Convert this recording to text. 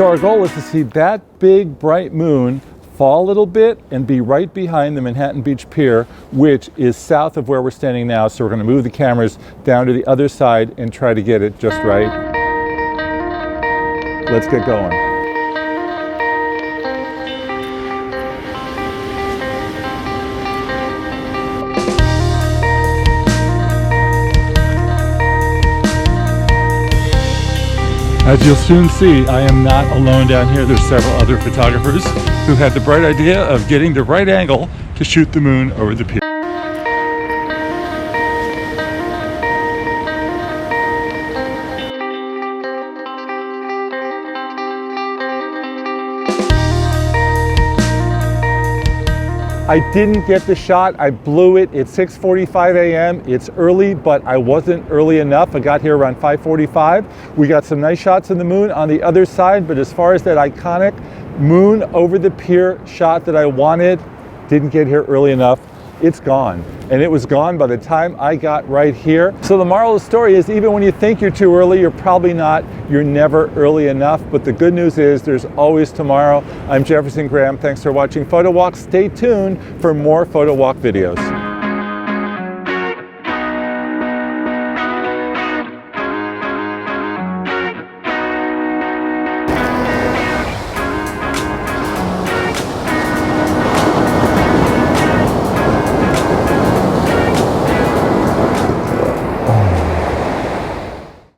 So our goal is to see that big bright moon fall a little bit and be right behind the Manhattan Beach Pier, which is south of where we're standing now. So we're going to move the cameras down to the other side and try to get it just right. Let's get going. As you'll soon see, I am not alone down here. There's several other photographers who had the bright idea of getting the right angle to shoot the moon over the pier. I didn't get the shot. I blew it. It's 6:45 a.m. It's early, but I wasn't early enough. I got here around 5:45. We got some nice shots of the moon on the other side, but as far as that iconic moon over the pier shot that I wanted, didn't get here early enough. It's gone. And it was gone by the time I got right here. So the moral of the story is, even when you think you're too early, you're probably not. You're never early enough. But the good news is there's always tomorrow. I'm Jefferson Graham. Thanks for watching Photowalks. Stay tuned for more Photowalk videos.